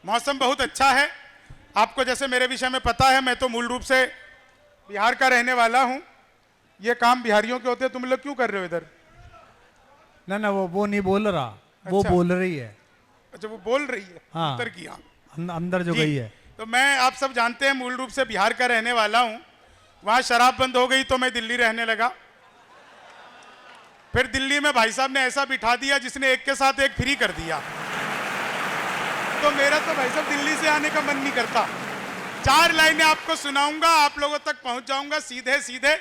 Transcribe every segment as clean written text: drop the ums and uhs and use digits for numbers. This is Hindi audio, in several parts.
मौसम बहुत अच्छा है। आपको जैसे मेरे विषय में पता है, मैं तो मूल रूप से बिहार का रहने वाला हूं। ये काम बिहारियों के होते हैं, तुम लोग क्यों कर रहे हो इधर? ना ना, वो नहीं बोल रहा, वो अच्छा। बोल रही है। अच्छा, वो बोल रही है। हाँ। अंदर की आंख। अंदर जो जी। गई है। तो मैं, आप सब जानते हैं, मूल रूप से बिहार का रहने वाला हूं। वहां शराब बंद हो गई तो मैं दिल्ली रहने लगा। फिर दिल्ली में भाई साहब ने ऐसा बिठा दिया जिसने एक के साथ एक फ्री कर दिया। तो मेरा तो भाई साहब दिल्ली से आने का मन नहीं करता। 4 लाइनें आपको सुनाऊंगा, आप लोगों तक पहुंच जाऊंगा सीधे सीधे।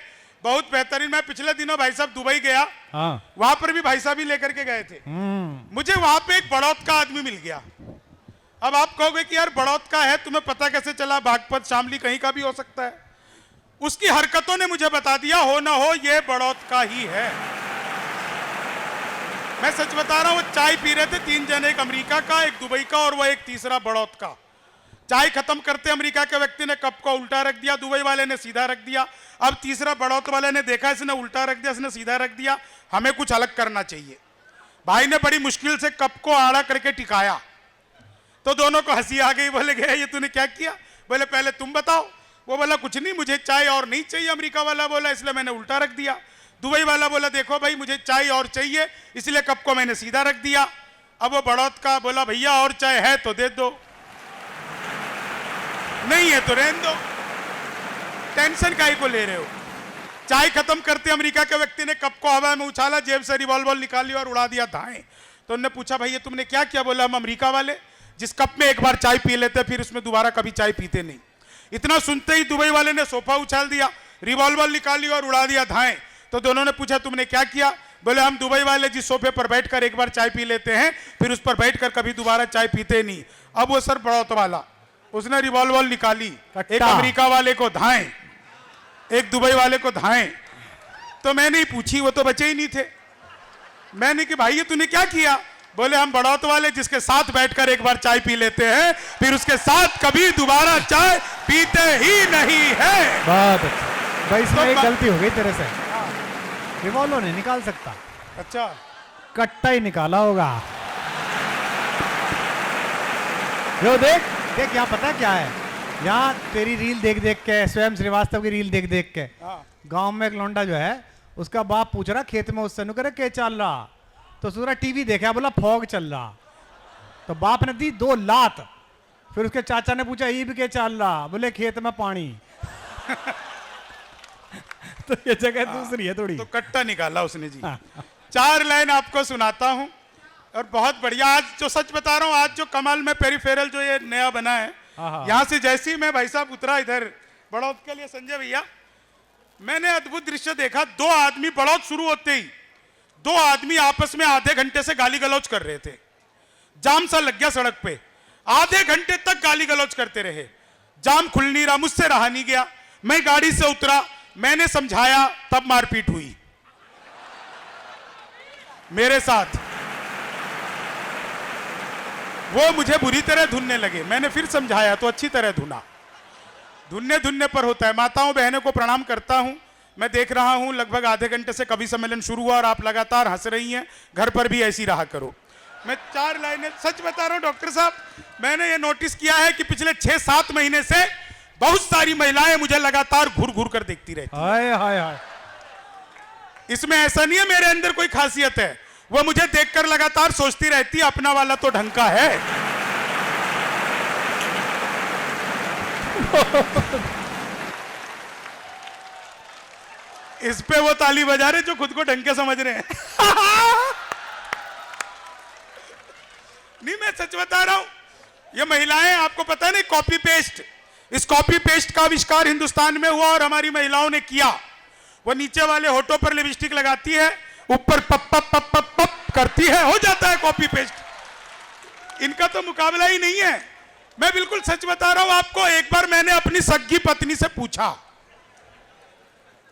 बहुत बेहतरीन। मैं पिछले दिनों भाई साहब दुबई गया। हाँ। वहां पर भी भाई साहब ही लेकर के गए थे। मुझे वहां पे एक बड़ौत का आदमी मिल गया। अब आप कहोगे कि यार बड़ौत का है, तुम्हें पता कैसे चला? बागपत, शामली, कहीं का भी हो सकता है। उसकी हरकतों ने मुझे बता दिया, हो ना हो ये बड़ौत का ही है। मैं सच बता रहा हूं, वो चाय पी रहे थे 3 जने, एक अमेरिका का, एक दुबई का और वो एक तीसरा बड़ौत का। चाय खत्म करते अमेरिका के व्यक्ति ने कप को उल्टा रख दिया, दुबई वाले ने सीधा रख दिया। अब तीसरा बड़ौत वाले ने देखा इसने उल्टा रख दिया, इसने सीधा रख दिया, हमें कुछ अलग करना चाहिए। भाई ने बड़ी मुश्किल से कप को आड़ा करके टिकाया तो दोनों को हंसी आ गई। बोले गए ये तूने क्या किया? बोले पहले तुम बताओ। वो बोला कुछ नहीं, मुझे चाय और नहीं चाहिए। अमेरिका वाला बोला इसलिए मैंने उल्टा रख दिया। दुबई वाला बोला देखो भाई मुझे चाय और चाहिए, इसलिए कप को मैंने सीधा रख दिया। अब वो बड़ौत का बोला भैया और चाय है तो दे दो, नहीं है तो रहने दो, टेंशन काहे को ले रहे हो? चाय खत्म करते अमेरिका के व्यक्ति ने कप को हवा में उछाला, जेब से रिवॉल्वर निकाली और उड़ा दिया धाएं। तो उन्होंने पूछा भाई ये तुमने क्या किया? बोला हम अमेरिका वाले जिस कप में एक बार चाय पी लेते फिर उसमें दोबारा कभी चाय पीते नहीं। इतना सुनते ही दुबई वाले ने सोफा उछाल दिया, रिवॉल्वर निकाली और उड़ा दिया धाएं। तो दोनों ने पूछा तुमने क्या किया? बोले हम दुबई वाले जिस सोफे पर बैठकर एक बार चाय पी लेते हैं फिर उस पर बैठकर कभी दोबारा चाय पीते नहीं। अब वो सर बड़ौत वाला, उसने रिवॉल्वर निकाली, एक अमेरिका वाले को धाएं, एक दुबई वाले को धाएं। तो मैंने ही पूछी, वो तो बचे ही नहीं थे। मैंने कि भाई ये तूने क्या किया? बोले हम बड़ौत वाले जिसके साथ बैठकर एक बार चाय पी लेते हैं फिर उसके साथ कभी दोबारा चाय पीते ही नहीं है। बहुत अच्छा भाई, इसमें एक गलती हो गई तेरे से। रिवॉल्वर नहीं निकाल सकता। अच्छा, कट्टा ही निकाला होगा। यो देख देख, यहाँ पता क्या है, यहाँ तेरी रील देख देख के, स्वयं श्रीवास्तव की रील देख देख के गांव में एक लौंडा जो है उसका बाप पूछ रहा खेत में उससे नुकरे क्या चल रहा, तो सूरा टीवी देखा, बोला फॉग चल रहा। तो बाप ने दी 2 लात। फिर उसके चाचा ने पूछा ये भी क्या चल रहा? बोले खेत में पानी। तो ये जगह दूसरी है थोड़ी। तो कट्टा निकाला उसने जी। 4 लाइन आपको सुनाता हूं और बहुत बढ़िया। आज जो सच बता रहा हूं, आज जो कमाल में पेरिफेरल जो ये नया बना है, यहां से जैसे ही मैं भाई साहब उतरा इधर बड़ौत के लिए, संजय भैया, मैंने अद्भुत दृश्य देखा। 2 आदमी, बड़ौत शुरू होते ही 2 आदमी आपस में आधे घंटे से गाली गलौज कर रहे थे। जाम सा लग गया सड़क पे, आधे घंटे तक गाली गलौज करते रहे। जाम खुल नहीं रहा, मुझसे रहा नहीं गया। मैं गाड़ी से उतरा, मैंने समझाया, तब मारपीट हुई मेरे साथ। वो मुझे बुरी तरह धुनने लगे, मैंने फिर समझाया तो अच्छी तरह धुना। धुनने धुनने पर होता है। माताओं बहनों को प्रणाम करता हूं। मैं देख रहा हूं लगभग आधे घंटे से कवि सम्मेलन शुरू हुआ और आप लगातार हंस रही हैं। घर पर भी ऐसी रहा करो। मैं 4 लाइनें सच बता रहा हूं डॉक्टर साहब, मैंने ये नोटिस किया है कि पिछले 6-7 महीने से बहुत सारी महिलाएं मुझे लगातार घूर घूर कर देखती रहती। हाय हाय हाय। इसमें ऐसा नहीं है मेरे अंदर कोई खासियत है, वो मुझे देखकर लगातार सोचती रहती है अपना वाला तो ढंग का है। इस पे वो ताली बजा रहे जो खुद को ढंग के समझ रहे हैं। नहीं, मैं सच बता रहा हूं, ये महिलाएं, आपको पता है नहीं, कॉपी पेस्ट, इस कॉपी पेस्ट का आविष्कार हिंदुस्तान में हुआ और हमारी महिलाओं ने किया। वो नीचे वाले होठों पर लिपस्टिक लगाती है, ऊपर पप पप पप पप पप करती है, हो जाता है कॉपी पेस्ट। इनका तो मुकाबला ही नहीं है। मैं बिल्कुल सच बता रहा हूं आपको। एक बार मैंने अपनी सगी पत्नी से पूछा,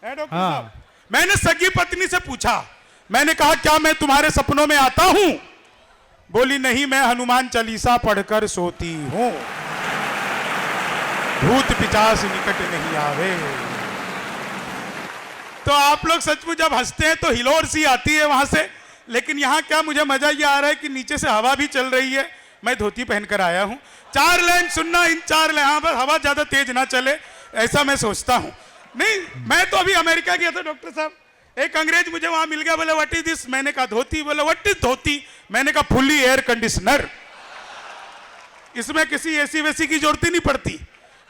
डॉक्टर साहब, मैंने सगी पत्नी से पूछा, मैंने कहा क्या मैं तुम्हारे सपनों में आता हूं? बोली नहीं, मैं हनुमान चालीसा पढ़कर सोती हूं, भूत पिशाच निकट नहीं आवे। तो आप लोग सचमुच जब हंसते हैं तो हिलोर सी आती है वहां से, लेकिन यहां क्या मुझे मजा ये आ रहा है कि नीचे से हवा भी चल रही है, मैं धोती पहनकर आया हूं। 4 लाइन सुनना, इन 4 लाइन, हाँ बस हवा ज्यादा तेज ना चले ऐसा मैं सोचता हूं। नहीं, मैं तो अभी अमेरिका गया था डॉक्टर साहब, एक अंग्रेज मुझे वहां मिल गया, बोले व्हाट इज दिस, मैंने कहा धोती, बोले व्हाट इज धोती, मैंने कहा फुल्ली एयर कंडीशनर, इसमें किसी एसी वेसी की जरूरत ही नहीं पड़ती।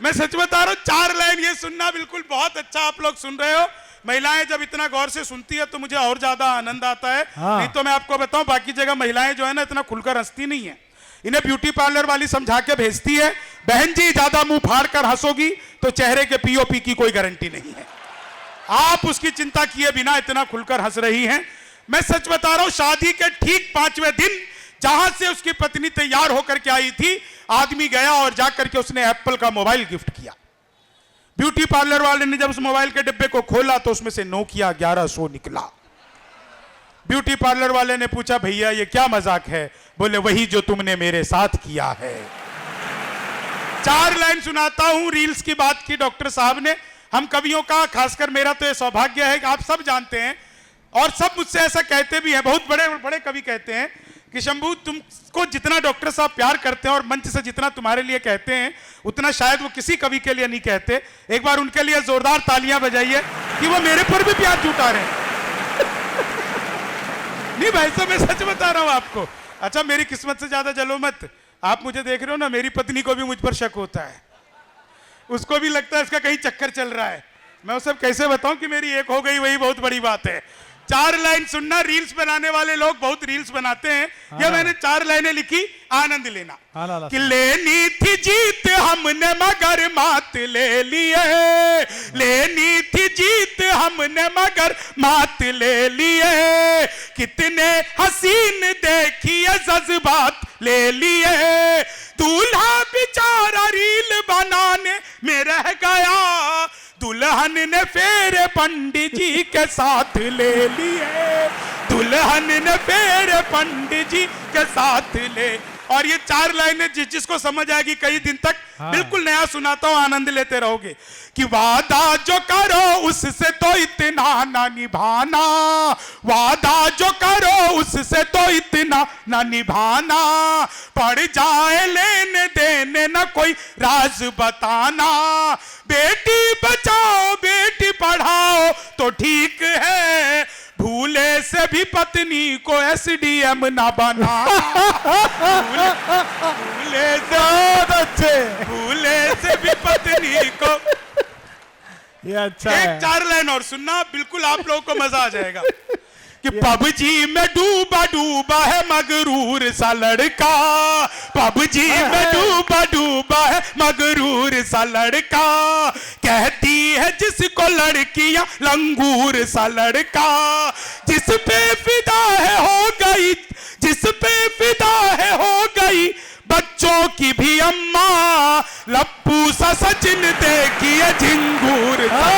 मैं सच बता रहा हूं, 4 लाइन ये सुनना बिल्कुल बहुत अच्छा आप लोग सुन रहे हो। महिलाएं जब इतना गौर से सुनती है तो मुझे और ज्यादा आनंद आता है। हाँ। नहीं तो मैं आपको बताऊं, बाकी जगह महिलाएं जो है ना इतना खुलकर हंसती नहीं है, इन्हें ब्यूटी पार्लर वाली समझा के भेजती है, बहन जी ज्यादा मुंह फाड़ कर हंसोगी तो चेहरे के पीओपी की कोई गारंटी नहीं है। आप उसकी चिंता किए बिना इतना खुलकर हंस रही हैं। मैं सच बता रहा हूं, शादी के ठीक 5वें दिन जहां से उसकी पत्नी तैयार होकर के आई थी, आदमी गया और जाकर के उसने एप्पल का मोबाइल गिफ्ट किया। ब्यूटी पार्लर वाले ने जब उस मोबाइल के डिब्बे को खोला तो उसमें से नोकिया 1100 निकला। ब्यूटी पार्लर वाले ने पूछा भैया ये क्या मजाक है, बोले वही जो तुमने मेरे साथ किया है। 4 लाइन सुनाता हूं, रील्स की बात की डॉक्टर साहब ने। हम कवियों का, खासकर मेरा तो ये सौभाग्य है कि आप सब जानते हैं और सब मुझसे ऐसा कहते भी हैं, बहुत बड़े बड़े कवि कहते हैं कि शंभू तुमको जितना डॉक्टर साहब प्यार करते हैं और मंच से जितना तुम्हारे लिए कहते हैं उतना शायद वो किसी कवि के लिए नहीं कहते। एक बार उनके लिए जोरदार तालियां बजाइए कि वो मेरे पर भी प्यार जुटा रहे हैं। नहीं भाई साहब, मैं सच बता रहा हूं आपको। अच्छा, मेरी किस्मत से ज्यादा जलो मत, आप मुझे देख रहे हो ना, मेरी पत्नी को भी मुझ पर शक होता है, उसको भी लगता है इसका कहीं चक्कर चल रहा है। मैं उसे कैसे बताऊं कि मेरी एक हो गई वही बहुत बड़ी बात है। 4 लाइन सुनना, रील्स बनाने वाले लोग बहुत रील्स बनाते हैं, ये मैंने 4 लाइनें लिखी, आनंद लेना। कि लेनी थी जीत हमने मगर मात ले लिए, लेनी थी जीत हमने मगर मात ले लिए, कितने हसीन देखिए जज्बात ले लिए, दूल्हा बेचारा रील बनाने में रह गया, दुल्हन ने फेरे पंडित जी के साथ ले लिए, दुल्हन ने फेरे पंडित जी के साथ ले। और ये 4 लाइनें जिसको समझ आएगी कई दिन तक, बिल्कुल नया सुनाता हूं, आनंद लेते रहोगे। कि वादा जो करो उससे तो इतना ना निभाना, वादा जो करो उससे तो इतना ना निभाना, पड़ जाए लेने देने ना कोई राज बताना, बेटी बचाओ बेटी पढ़ाओ तो ठीक है, भूले से भी पत्नी को SDM ना बना, भूले से अच्छे, भूले से भी पत्नी को। ये अच्छा एक है। 4 लाइन और सुनना, बिल्कुल आप लोगों को मजा आ जाएगा। कि पबजी में डूबा डूबा है मगरूर सा लड़का, पबजी में डूबा डूबा है मगरूर सा लड़का, कहती है जिसको लड़कियां लंगूर सा लड़का, जिस पे फिदा है हो गई, जिस पे फिदा है हो गई बच्चों की भी अम्मा, लप्पू सा सचिन देखिए झिंगूर सा।